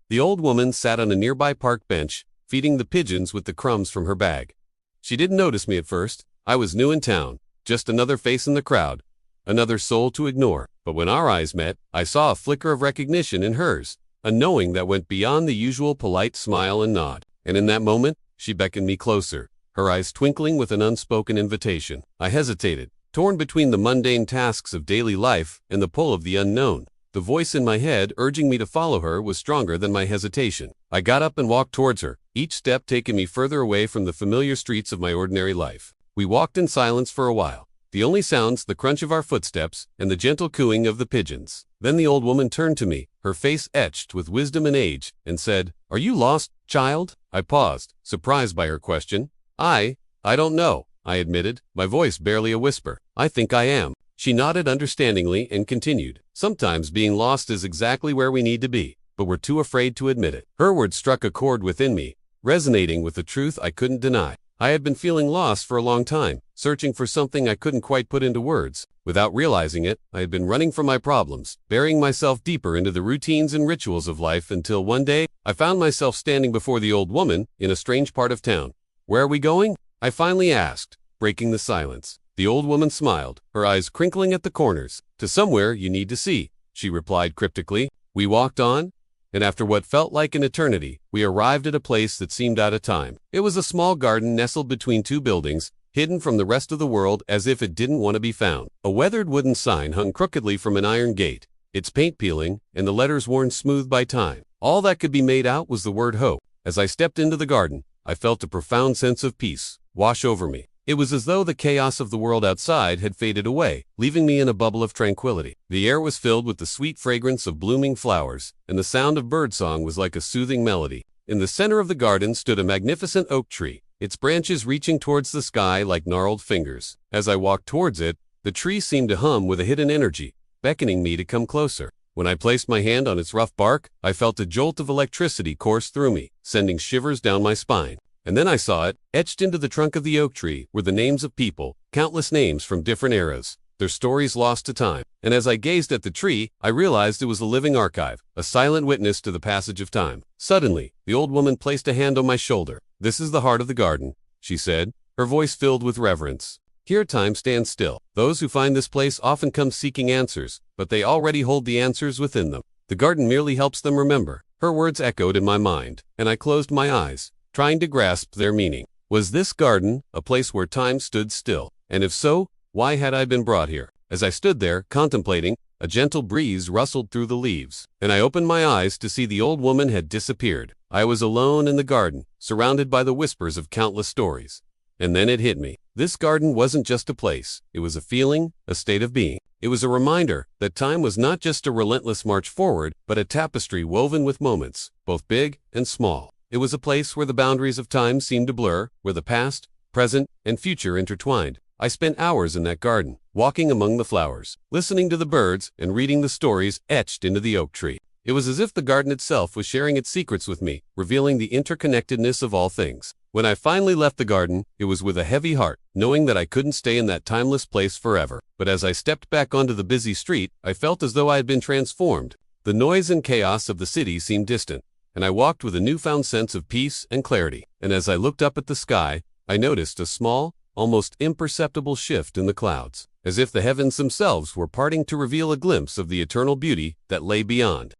The old woman sat on a nearby park bench, feeding the pigeons with the crumbs from her bag. She didn't notice me at first. I was new in town, just another face in the crowd, another soul to ignore. But when our eyes met, I saw a flicker of recognition in hers, a knowing that went beyond the usual polite smile and nod. And in that moment, she beckoned me closer, her eyes twinkling with an unspoken invitation. I hesitated, torn between the mundane tasks of daily life and the pull of the unknown. The voice in my head urging me to follow her was stronger than my hesitation. I got up and walked towards her, each step taking me further away from the familiar streets of my ordinary life. We walked in silence for a while, the only sounds the crunch of our footsteps and the gentle cooing of the pigeons. Then the old woman turned to me, her face etched with wisdom and age, and said, "Are you lost, child?" I paused, surprised by her question. I don't know," I admitted, my voice barely a whisper. "I think I am." She nodded understandingly and continued, "Sometimes being lost is exactly where we need to be, but we're too afraid to admit it." Her words struck a chord within me, resonating with the truth I couldn't deny. I had been feeling lost for a long time, searching for something I couldn't quite put into words. Without realizing it, I had been running from my problems, burying myself deeper into the routines and rituals of life until one day, I found myself standing before the old woman in a strange part of town. "Where are we going?" I finally asked, breaking the silence. The old woman smiled, her eyes crinkling at the corners. "To somewhere you need to see," she replied cryptically. We walked on, and after what felt like an eternity, we arrived at a place that seemed out of time. It was a small garden nestled between two buildings, hidden from the rest of the world as if it didn't want to be found. A weathered wooden sign hung crookedly from an iron gate, its paint peeling and the letters worn smooth by time. All that could be made out was the word hope. As I stepped into the garden, I felt a profound sense of peace wash over me. It was as though the chaos of the world outside had faded away, leaving me in a bubble of tranquility. The air was filled with the sweet fragrance of blooming flowers, and the sound of birdsong was like a soothing melody. In the center of the garden stood a magnificent oak tree, its branches reaching towards the sky like gnarled fingers. As I walked towards it, the tree seemed to hum with a hidden energy, beckoning me to come closer. When I placed my hand on its rough bark, I felt a jolt of electricity course through me, sending shivers down my spine. And then I saw it, etched into the trunk of the oak tree, were the names of people, countless names from different eras, their stories lost to time. And as I gazed at the tree, I realized it was a living archive, a silent witness to the passage of time. Suddenly, the old woman placed a hand on my shoulder. "This is the heart of the garden," she said, her voice filled with reverence. "Here time stands still. Those who find this place often come seeking answers, but they already hold the answers within them. The garden merely helps them remember." Her words echoed in my mind, and I closed my eyes, trying to grasp their meaning. Was this garden a place where time stood still? And if so, why had I been brought here? As I stood there, contemplating, a gentle breeze rustled through the leaves, and I opened my eyes to see the old woman had disappeared. I was alone in the garden, surrounded by the whispers of countless stories. And then it hit me. This garden wasn't just a place. It was a feeling, a state of being. It was a reminder that time was not just a relentless march forward, but a tapestry woven with moments, both big and small. It was a place where the boundaries of time seemed to blur, where the past, present, and future intertwined. I spent hours in that garden, walking among the flowers, listening to the birds, and reading the stories etched into the oak tree. It was as if the garden itself was sharing its secrets with me, revealing the interconnectedness of all things. When I finally left the garden, it was with a heavy heart, knowing that I couldn't stay in that timeless place forever. But as I stepped back onto the busy street, I felt as though I had been transformed. The noise and chaos of the city seemed distant, and I walked with a newfound sense of peace and clarity. And as I looked up at the sky, I noticed a small, almost imperceptible shift in the clouds, as if the heavens themselves were parting to reveal a glimpse of the eternal beauty that lay beyond.